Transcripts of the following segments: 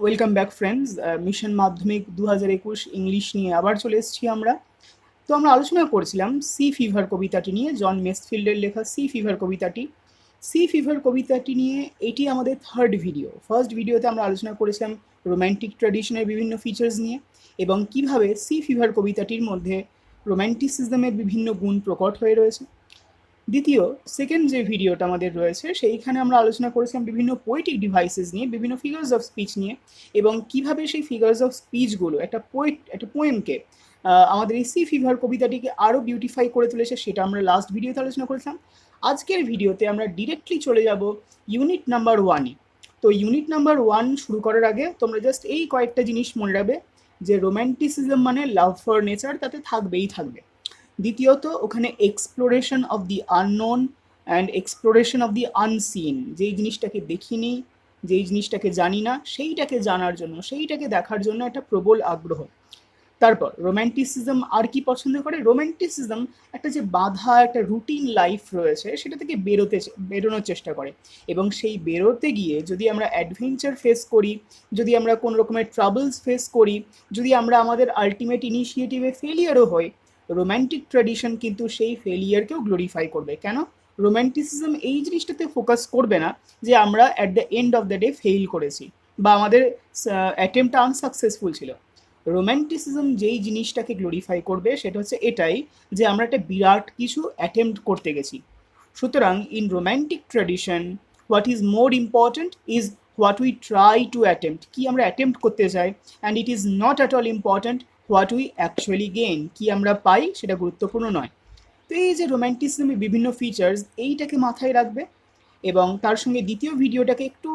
Welcome back friends. Mission মাধ্যমিক 2021 English নিয়ে আবার চলে এসেছি আমরা। তো আমরা আলোচনা করছিলাম সি ফিভার কবিতাটি নিয়ে, জন মেসফিল্ডের লেখা সি ফিভার কবিতাটি। সি ফিভার কবিতাটি নিয়ে এটি আমাদের থার্ড ভিডিও। ফার্স্ট ভিডিওতে আমরা আলোচনা করেছিলাম রোম্যান্টিক ট্র্যাডিশনের বিভিন্ন ফিচার্স নিয়ে এবং কিভাবে সি ফিভার কবিতাটির মধ্যে রোম্যান্টিসিজমের বিভিন্ন গুণ প্রকট হয়ে রয়েছে। দ্বিতীয় সেকেন্ড যে ভিডিওটা আমাদের রয়েছে সেইখানে আমরা আলোচনা করেছিলাম বিভিন্ন পোয়েটিক ডিভাইসেস নিয়ে, বিভিন্ন ফিগার্স অফ স্পিচ নিয়ে এবং কিভাবে সেই ফিগার্স অফ স্পিচগুলো একটা পোয়েমকে আমাদের এই সি ফিভার কবিতাটিকে আরও বিউটিফাই করে তুলেছে, সেটা আমরা লাস্ট ভিডিওতে আলোচনা করেছিলাম। আজকের ভিডিওতে আমরা ডিরেক্টলি চলে যাব ইউনিট নাম্বার 1-এ। তো ইউনিট নাম্বার 1 শুরু করার আগে তোমরা জাস্ট এই কয়েকটা জিনিস মনে রাখবে যে রোম্যান্টিসিজম মানে লাভ ফর নেচার, তাতে থাকবেই থাকবে। দ্বিতীয়ত ওখানে exploration of the unknown and exploration of the unseen, যেই জিনিসটাকে দেখিনি, যেই জিনিসটাকে জানি না, সেইটাকে জানার জন্য, সেইটাকে দেখার জন্য একটা প্রবল আগ্রহ। তারপর রোম্যান্টিসিজম আর কি পছন্দ করে? রোম্যান্টিসিজম একটা যে বাঁধা একটা রুটিন লাইফ রয়েছে সেটা থেকে বেরোনোর চেষ্টা করে এবং সেই বেরোতে গিয়ে যদি আমরা অ্যাডভেঞ্চার ফেস করি, যদি আমরা কোনো রকমের ট্রাবলস ফেস করি, যদি আমরা আমাদের আলটিমেট ইনিশিয়েটিভে ফেলিয়ারও হই, রোম্যান্টিক ট্র্যাডিশন কিন্তু সেই ফেলিয়ারকেও গ্লোরিফাই করবে। কেন? রোম্যান্টিসিজম এই জিনিসটাতে ফোকাস করবে না যে আমরা at the end of the day fail করেছি বা আমাদের অ্যাটেম্পটা আনসাকসেসফুল ছিল। রোম্যান্টিসিজম যেই জিনিসটাকে গ্লোরিফাই করবে সেটা হচ্ছে এটাই যে আমরা একটা বিরাট কিছু অ্যাটেম্প্ট করতে গেছি। সুতরাং in romantic tradition what is more important is what we try to attempt, কি আমরা অ্যাটেম্প্ট করতে চাই, and it is not at all important what we actually gain, কি আমরা পাই সেটা গুরুত্বপূর্ণ নয়। তো এই যে রোম্যান্টিসিজমের বিভিন্ন ফিচার্স, এইটাকে মাথায় রাখবে এবং তার সঙ্গে দ্বিতীয় ভিডিওটাকে একটু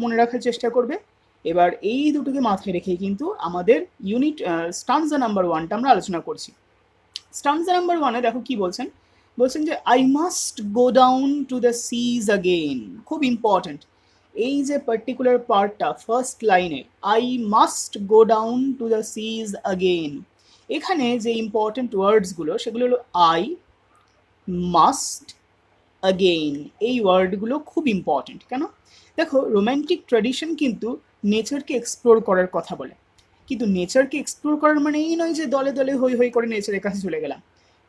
মনে রাখার চেষ্টা করবে। এবার এই দুটোকে মাথায় রেখেই কিন্তু আমাদের ইউনিট স্টানজা নাম্বার 1টা আমরা আলোচনা করছি। স্টানজা নাম্বার 1-এ দেখো কি বলছেন। বলছেন যে I must go down to the seas again. খুব ইম্পর্ট্যান্ট এই যে পার্টিকুলার পার্টটা ফার্স্ট লাইনে, I must go down to the seas again. এখানে যে ইম্পর্ট্যান্ট ওয়ার্ডসগুলো সেগুলো হলো আই, মাস্ট, আগেইন। এই ওয়ার্ডগুলো খুব ইম্পর্ট্যান্ট। কেন? দেখো রোম্যান্টিক ট্র্যাডিশন কিন্তু নেচারকে এক্সপ্লোর করার কথা বলে, কিন্তু নেচারকে এক্সপ্লোর করার মানে এই নয় যে দলে দলে হই হই করে নেচারের কাছে চলে গেলাম।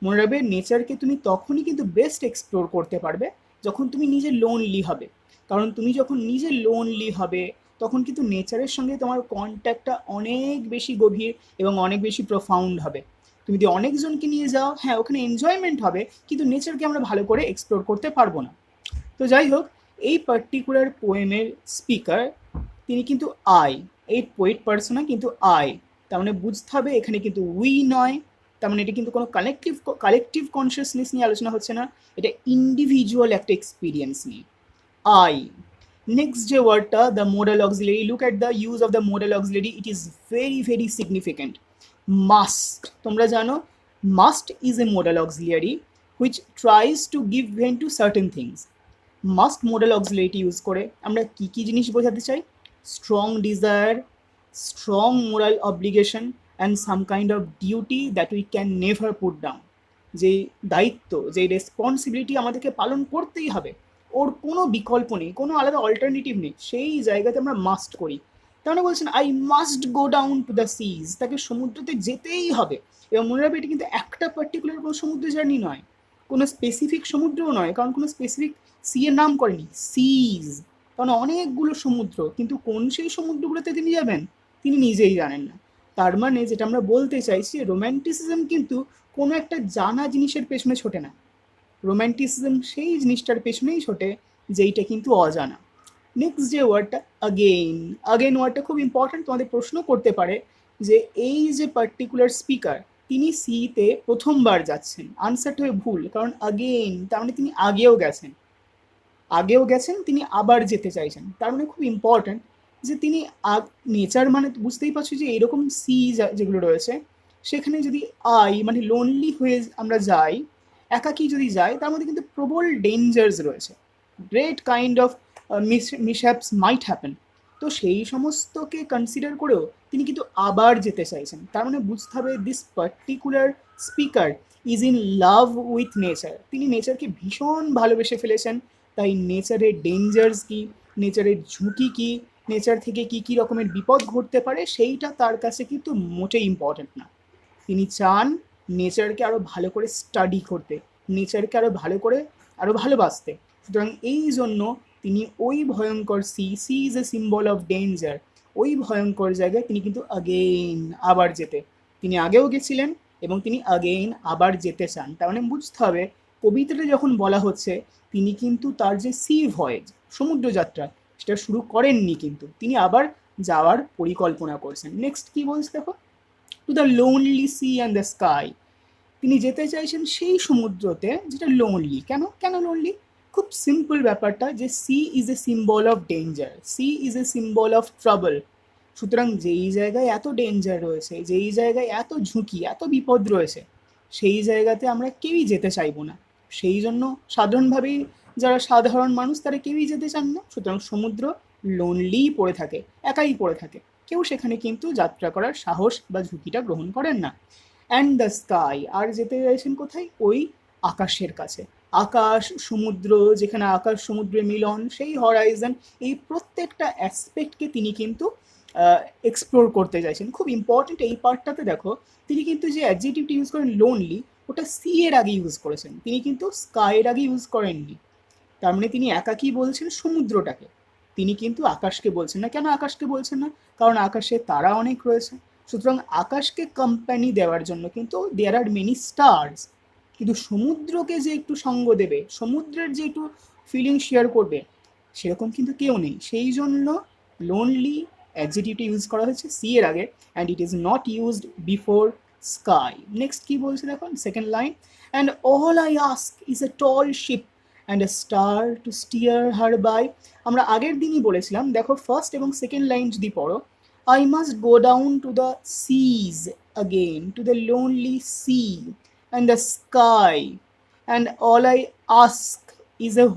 মনে রাখবে নেচারকে তুমি তখনই কিন্তু বেস্ট এক্সপ্লোর করতে পারবে যখন তুমি নিজে লোনলি হবে। কারণ তুমি যখন নিজে লোনলি হবে তখন কিন্তু নেচারের সঙ্গে তোমার কন্ট্যাক্টটা অনেক বেশি গভীর এবং অনেক বেশি প্রোফাউন্ড হবে। তুমি যদি অনেকজনকে নিয়ে যাও, হ্যাঁ ওখানে এনজয়মেন্ট হবে, কিন্তু নেচারকে আমরা ভালো করে এক্সপ্লোর করতে পারবো না। তো যাই হোক, এই পার্টিকুলার পোয়েমের স্পিকার তিনি কিন্তু আই, এই পোয়েট পার্সোনা কিন্তু আই। তার মানে বুঝতে হবে এখানে কিন্তু উই নয়, তার মানে এটা কিন্তু কোনো কালেকটিভ কনসিয়াসনেস নিয়ে আলোচনা হচ্ছে না, এটা ইন্ডিভিজুয়াল একটা এক্সপিরিয়েন্স নিয়ে। আই। নেক্সট যে ওয়ার্ডটা the modal auxiliary, look at the use of the modal auxiliary, it is very very significant. Must, তোমরা জানো must is a modal auxiliary which tries to give vent to certain things. Must modal অক্সিলারিটি use করে আমরা কী কী জিনিস বোঝাতে চাই? Strong desire, strong moral obligation and some kind of duty that we can never put down. যে দায়িত্ব, যে রেসপন্সিবিলিটি আমাদেরকে পালন করতেই হবে, ওর কোনো বিকল্প নেই, কোনো আলাদা অল্টারনেটিভ নেই, সেই জায়গাতে আমরা মাস্ট করি। তাহলে বলছেন I must go down to the seas, তাকে সমুদ্রতে যেতেই হবে। এবং মনে রাখবে এটা কিন্তু একটা পার্টিকুলার কোনো সমুদ্র জার্নি নয়, কোনো স্পেসিফিক সমুদ্রও নয়, কারণ কোনো স্পেসিফিক সি এর নাম করেনি, সিজ, কারণ অনেকগুলো সমুদ্র, কিন্তু কোন সেই সমুদ্রগুলোতে তিনি যাবেন তিনি নিজেই জানেন না। তার মানে যেটা আমরা বলতে চাইছি, রোম্যান্টিসিজম কিন্তু কোনো একটা জানা জিনিসের পেছনে ছোটে না, রোম্যান্টিসিজম সেই জিনিসটার পেছনেই ছোটে যেইটা কিন্তু অজানা। নেক্সট যে ওয়ার্ডটা আগেইন, আগেইন ওয়ার্ডটা খুব ইম্পর্ট্যান্ট, তোমাদের প্রশ্ন করতে পারে যে এই যে পার্টিকুলার স্পিকার তিনি সিতে প্রথমবার যাচ্ছেন, আনসারটা হয়ে ভুল, কারণ আগেইন তার মানে তিনি আগেও গেছেন, তিনি আবার যেতে চাইছেন। তার মানে খুব ইম্পর্ট্যান্ট যে তিনি নেচার মানে বুঝতেই পারছো যে এরকম সি যেগুলো রয়েছে সেখানে যদি আই মানে লোনলি হয়ে আমরা যাই, একাকি যদি যাই, তার মধ্যে কিন্তু প্রবল ডেঞ্জার্স রয়েছে, great kind of mishaps might happen. তো সেই সমস্তকে কনসিডার করেও তিনি কিন্তু আবার যেতে চাইছেন। তার মানে বুঝতে হবে this particular speaker is in love with nature, তিনি নেচারকে ভীষণ ভালোবেসে ফেলেছেন। তাই নেচারের ডেঞ্জার্স কী, নেচারের ঝুঁকি কী, নেচার থেকে কি কি রকমের বিপদ ঘটতে পারে সেইটা তার কাছে কিন্তু মোটেই ইম্পর্টেন্ট না। তিনি চান নেচারকে আরও ভালো করে স্টাডি করতে, নেচারকে আরও ভালোবাসতে। সুতরাং এই জন্য তিনি ওই ভয়ঙ্কর sea is a symbol of danger, ওই ভয়ঙ্কর জায়গায় তিনি কিন্তু আবার যেতে, তিনি আগেও গেছিলেন এবং তিনি আবার যেতে চান। তার মানে বুঝতে হবে কবিতাটা যখন বলা হচ্ছে তিনি কিন্তু তার যে সি ভয়েজ, সমুদ্রযাত্রা, সেটা শুরু করেননি, কিন্তু তিনি আবার যাওয়ার পরিকল্পনা করছেন। নেক্সট কি বলছে দেখো, to the lonely sea and the sky. তিনি যেতে চাইছেন সেই সমুদ্রতে যেটা লোনলি। কেন লোনলি? খুব সিম্পল ব্যাপারটা, যে sea is a symbol of danger, sea is a symbol of trouble. সুতরাং যেই জায়গায় এত ডেঞ্জার রয়েছে, যেই জায়গায় এত ঝুঁকি, এত বিপদ রয়েছে, সেই জায়গাতে আমরা কেউই যেতে চাইবো না। সেই জন্য সাধারণভাবেই যারা সাধারণ মানুষ তারা কেউই যেতে চান না। সুতরাং সমুদ্র লোনলিই পড়ে থাকে, একাই পড়ে থাকে, কেউ সেখানে কিন্তু যাত্রা করার সাহস বা ঝুঁকিটা গ্রহণ করেন না। অ্যান্ড দ্য স্কাই, আর যেতে চাইছেন কোথায়? ওই আকাশের কাছে। আকাশ সমুদ্র, যেখানে আকাশ সমুদ্রের মিলন, সেই হরাইজন, এই প্রত্যেকটা অ্যাসপেক্টকে তিনি কিন্তু এক্সপ্লোর করতে চাইছেন। খুব ইম্পর্টেন্ট এই পার্টটাতে দেখো, তিনি কিন্তু যে অ্যাডজেক্টিভটি ইউজ করেন লোনলি, ওটা সি এর আগে ইউজ করেছেন, তিনি কিন্তু স্কাইয়ের আগে ইউজ করেননি। তার মানে তিনি একাকী বলছেন সমুদ্রটাকে, তিনি কিন্তু আকাশকে বলছেন না। কেন আকাশকে বলছেন না? কারণ আকাশে তারা অনেক রয়েছে। সুতরাং আকাশকে কোম্পানি দেওয়ার জন্য কিন্তু দেয়ার আর মেনি স্টার্স, কিন্তু সমুদ্রকে যে একটু সঙ্গ দেবে, সমুদ্রের যে একটু ফিলিং শেয়ার করবে, সেরকম কিন্তু কেউ নেই। সেই জন্য লোনলি অ্যাডজেক্টিভটি ইউজ করা হয়েছে সি এর আগে, and it is not used before sky. Next কি বলছে দেখুন, second line, and all I ask is a tall ship and a star to steer her by. আমরা আগের দিনই বলেছিলাম, দেখো ফার্স্ট এবং সেকেন্ড লাইন যদি পড়ো, I must go down to the seas again, to the lonely sea and the sky, and all I ask is a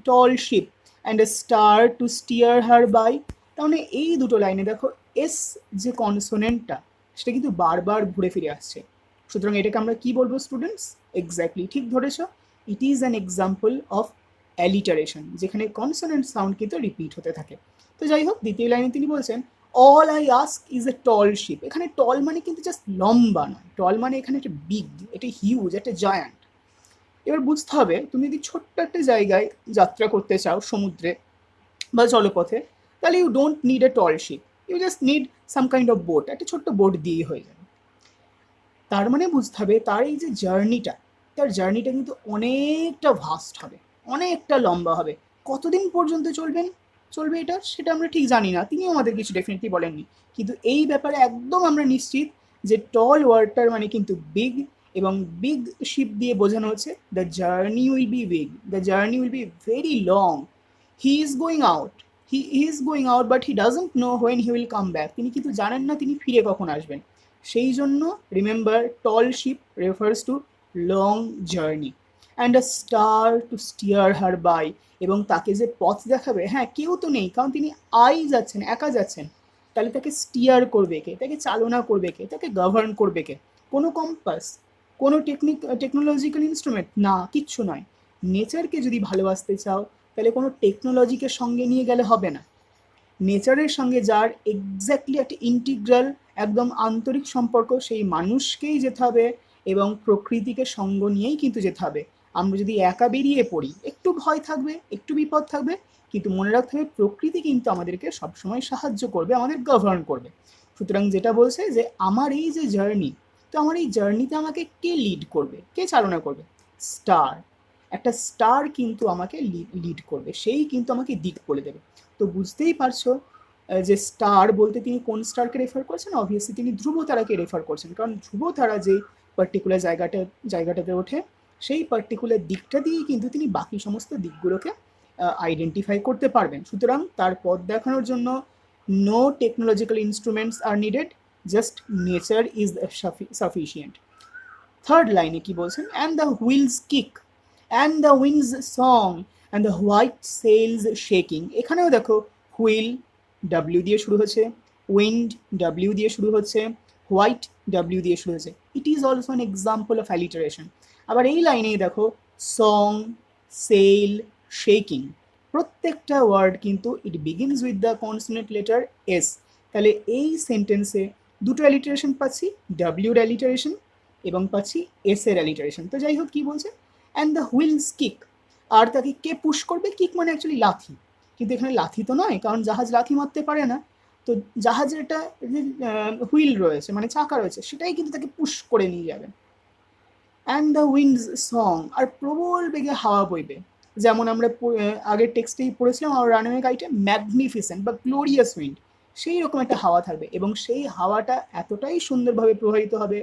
tall ship and a star to steer her by. তাহলে এই দুটো লাইনে দেখো S যে কনসোনেন্টটা, সেটা কিন্তু বারবার ঘুরে ফিরে আসছে। সুতরাং এটাকে আমরা কি বলবো স্টুডেন্টস? এক্স্যাক্টলি ঠিক ধরেছ, it is an example of alliteration, যেখানে কনসোনেন্ট সাউন্ড কিন্তু রিপিট হতে থাকে। তো যাই হোক, দ্বিতীয় লাইনে তিনি বলছেন all I ask is a tall ship. এখানে টল মানে কিন্তু জাস্ট লম্বা নয়, টল মানে এখানে একটা বিগ, একটা হিউজ, একটা জায়ান্ট। এবার বুঝতে হবে, তুমি যদি ছোট্ট একটা জায়গায় যাত্রা করতে চাও সমুদ্রে বা জলপথে, তাহলে you don't need a tall ship, you just need some kind of boat, একটা ছোট্ট বোট দিয়েই হয়ে যাবে। তার মানে বুঝতে হবে তার এই যে জার্নিটা, তার জার্নিটা কিন্তু অনেকটা ভাস্ট হবে, অনেকটা লম্বা হবে। কতদিন পর্যন্ত চলবে এটা, সেটা আমরা ঠিক জানি না, তিনিও আমাদের কিছু ডেফিনেটলি বলেননি। কিন্তু এই ব্যাপারে একদম আমরা নিশ্চিত যে টল ওয়ার্ডটার মানে কিন্তু বিগ, এবং বিগ শিপ দিয়ে বোঝানো হচ্ছে the journey will be big, the journey will be very long. He is going out but he doesn't know when he will come back. তিনি কিন্তু জানেন না তিনি ফিরে কখন আসবেন। সেই জন্য remember, tall ship refers to long journey, and a star to steer her by, এবং তাকে যে পথ দেখাবে, হ্যাঁ কেউ তো নেই, কারণ তিনি একা যাচ্ছেন, তাহলে তাকে স্টিয়ার করবে কে, তাকে চালনা করবে কে, তাকে গভর্ন করবে কে? কোনো কম্পাস, কোনো টেকনোলজিক্যাল ইনস্ট্রুমেন্ট না, কিচ্ছু নয়। নেচারকে যদি ভালোবাসতে চাও, তাহলে কোনো টেকনোলজিকে সঙ্গে নিয়ে গেলে হবে না। নেচারের সঙ্গে যার এক্স্যাক্টলি একটা ইন্টিগ্রাল, একদম আন্তরিক সম্পর্ক, সেই মানুষকেই যেতে হবে, এবং প্রকৃতিকে সঙ্গ নিয়েই কিন্তু যেতে হবে। আমরা যদি একা বেরিয়ে পড়ি, একটু ভয় থাকবে, একটু বিপদ থাকবে, কিন্তু মনে রাখতে হবে প্রকৃতি কিন্তু আমাদেরকে সবসময় সাহায্য করবে, আমাদের গভর্ন করবে। সুতরাং যেটা বলছে যে আমার এই যে জার্নি, তো আমার এই জার্নিতে আমাকে কে লিড করবে, কে চালনা করবে? স্টার। একটা স্টার কিন্তু আমাকে লিড করবে, সেই কিন্তু আমাকে দিক বলে দেবে। তো বুঝতেই পারছো যে স্টার বলতে তিনি কোন স্টারকে রেফার করছেন? অবভিয়াসলি তিনি ধ্রুবতারাকে রেফার করছেন, কারণ ধ্রুবতারা যে পার্টিকুলার জায়গাটাতে ওঠে, সেই পার্টিকুলার দিকটা দিয়েই কিন্তু তিনি বাকি সমস্ত দিকগুলোকে আইডেন্টিফাই করতে পারবেন। সুতরাং তার পথ দেখানোর জন্য no technological instruments are needed, just nature is sufficient. Third লাইনে কি বলছেন? And the wheels kick and the winds song and the white sails shaking. এখানেও দেখো হুইল ডাব্লিউ দিয়ে শুরু হচ্ছে, উইন্ড ডাব্লিউ দিয়ে শুরু হচ্ছে, হোয়াইট ডাব্লিউ দিয়ে শুরু হচ্ছে। It is also an example of alliteration. আবার এই লাইনেই দেখো সং, সেল, শেকিং, প্রত্যেকটা ওয়ার্ড কিন্তু it begins with the consonant letter S. তাহলে এই সেন্টেন্সে দুটো অ্যালিটারেশন পাচ্ছি, ডাব্লিউর অ্যালিটারেশন এবং পাচ্ছি এস এর অ্যালিটারেশন। তো যাই হোক, কি বলছে, অ্যান্ড দ্য হুইলস কিক, আর তাকে কে পুশ করবে? কিক মানে অ্যাকচুয়ালি লাথি, কিন্তু এখানে লাথি তো নয়, কারণ জাহাজ লাথি মারতে পারে না। তো জাহাজের একটা যে হুইল রয়েছে, মানে চাকা রয়েছে, সেটাই কিন্তু তাকে পুশ করে নিয়ে যাবে। অ্যান্ড দ্য উইন্ডস সং, আর প্রবল বেগে হাওয়া বইবে, যেমন আমরা আগের টেক্সটেই পড়েছিলাম আর রানওয়ে গাইডে ম্যাগনিফিসেন্ট বা গ্লোরিয়াস উইন্ড, সেই রকম একটা হাওয়া থাকবে এবং সেই হাওয়াটা এতটাই সুন্দরভাবে প্রবাহিত হবে,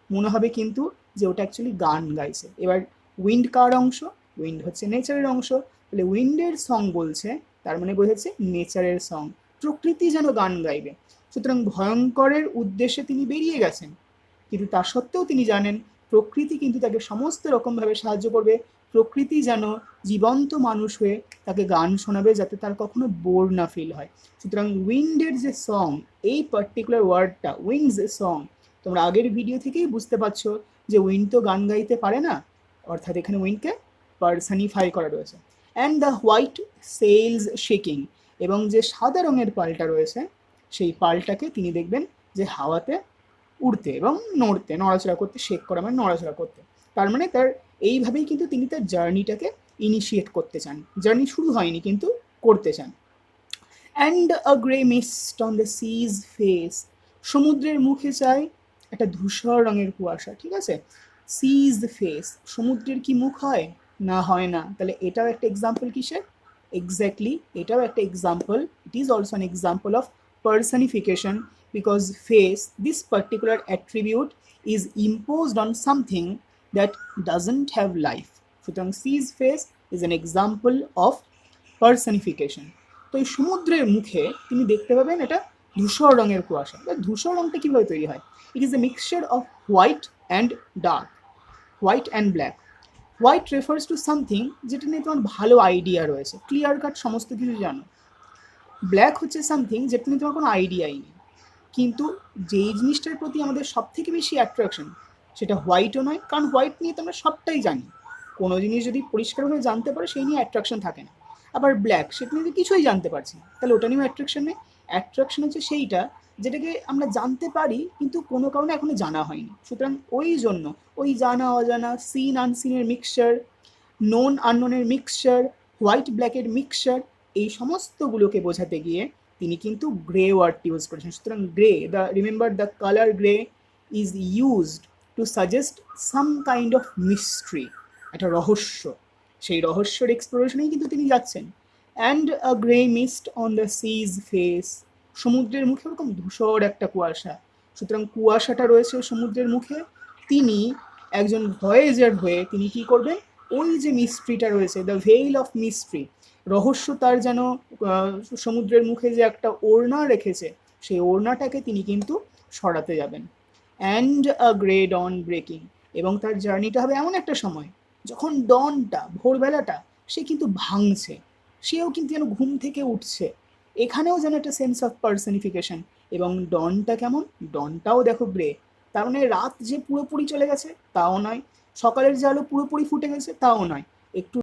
মনে হবে কিন্তু যে ওটা অ্যাকচুয়ালি গান গাইছে। এবার উইন্ড কার অংশ? উইন্ড হচ্ছে নেচারের অংশ, তাহলে উইন্ডের সং বলছে, তার মানে বোঝাচ্ছে নেচারের সং, প্রকৃতি যেন গান গাইবে। সুতরাং ভয়ঙ্করের উদ্দেশ্যে তিনি বেরিয়ে গেছেন, কিন্তু তা সত্ত্বেও তিনি জানেন প্রকৃতি কিন্তু তাকে সমস্ত রকমভাবে সাহায্য করবে, প্রকৃতি যেন জীবন্ত মানুষ হয়ে তাকে গান শোনাবে, যাতে তার কখনো বোর না ফিল হয়। সুতরাং উইন্ডের যে সং, এই পার্টিকুলার ওয়ার্ডটা উইন্ডস সং, তোমরা আগের ভিডিও থেকেই বুঝতে পারছো যে উইন্ড তো গান গাইতে পারে না, অর্থাৎ এখানে উইন্ডকে পার্সনিফাই করা রয়েছে। And the white sails shaking, এবং যে সাদা রঙের পালটা রয়েছে সেই পালটাকে তিনি দেখবেন যে হাওয়াতে উড়তে এবং নড়তে, নড়াচড়া করতে, শেক করা মানে নড়াচড়া করতে। তার মানে তার এইভাবেই কিন্তু তিনি তার জার্নিটাকে ইনিশিয়েট করতে চান, জার্নি শুরু হয়নি কিন্তু করতে চান। And a grey mist on the sea's face, সমুদ্রের মুখে চাই একটা ধূসর রঙের কুয়াশা, ঠিক আছে। সিজ ফেস, সমুদ্রের কি মুখ হয়? না, হয় না। তাহলে এটাও একটা এক্সাম্পল কিসের? এক্স্যাক্টলি, এটাও একটা example, it is also an example of personification, because face, this particular attribute, is imposed on something that doesn't have life. সুতরাং sees face is an example of personification. তো এই সমুদ্রের মুখে তিনি দেখতে পাবেন এটা ধূসর রঙের কুয়াশা। ধূসর রঙটা কীভাবে তৈরি হয়? It is a mixture off white and dark, white and black. White refers to something যেটা নিয়ে তোমার ভালো আইডিয়া রয়েছে, ক্লিয়ার কাট সমস্ত কিছু জানো। ব্ল্যাক হচ্ছে সামথিং যেটা নিয়ে তোমার কোনো আইডিয়াই নেই, কিন্তু যেই জিনিসটার প্রতি আমাদের সব থেকে বেশি অ্যাট্রাকশন সেটা হোয়াইটও নয়, কারণ হোয়াইট নিয়ে তো আমরা সবটাই জানি, কোনো জিনিস যদি পরিষ্কারভাবে জানতে পারো সেই নিয়ে অ্যাট্রাকশন থাকে না। আবার ব্ল্যাক, সেটা নিয়ে কিছুই জানতে পারছি না, তাহলে ওটা নিয়েও অ্যাট্রাকশন নেই। অ্যাট্রাকশন হচ্ছে সেইটা যেটাকে আমরা জানতে পারি কিন্তু কোনো কারণে এখনো জানা হয়নি। সুতরাং ওই জন্য ওই জানা অজানা, সিন আনসিনের মিক্সচার, নোন আননোনের মিক্সচার, হোয়াইট ব্ল্যাকের মিক্সচার, এই সমস্তগুলোকে বোঝাতে গিয়ে তিনি কিন্তু গ্রে ওয়ার্ডটি ইউজ করেছেন। সুতরাং grey, remember the colour grey is used to suggest some kind of mystery, একটা রহস্য, সেই রহস্যের এক্সপ্লোরেশনেই কিন্তু তিনি যাচ্ছেন। And a grey mist on the sea's face, সমুদ্রের মুখে ওরকম ধূসর একটা কুয়াশা। সুতরাং কুয়াশাটা রয়েছে সমুদ্রের মুখে, তিনি একজন ভয়েজার হয়ে তিনি কি করবেন, ওই যে মিস্ট্রিটা রয়েছে, দ্য ভেইল অফ মিস্ট্রি, রহস্য তার যেন সমুদ্রের মুখে যে একটা ওড়না রেখেছে সেই ওড়নাটাকে তিনি কিন্তু সরাতে যাবেন। And a grey dawn breaking, এবং তার জার্নিটা হবে এমন একটা সময় যখন ডনটা, ভোরবেলাটা, সে কিন্তু ভাঙছে, সেও কিন্তু যেন ঘুম থেকে উঠছে, এখানেও যেন একটা সেন্স অফ পার্সনিফিকেশন। এবং ডনটা কেমন? ডনটাও দেখো গ্রে, তার মানে রাত যে পুরোপুরি চলে গেছে তাও নয়, সকালের যে আলো পুরোপুরি ফুটে গেছে তাও নয়, একটু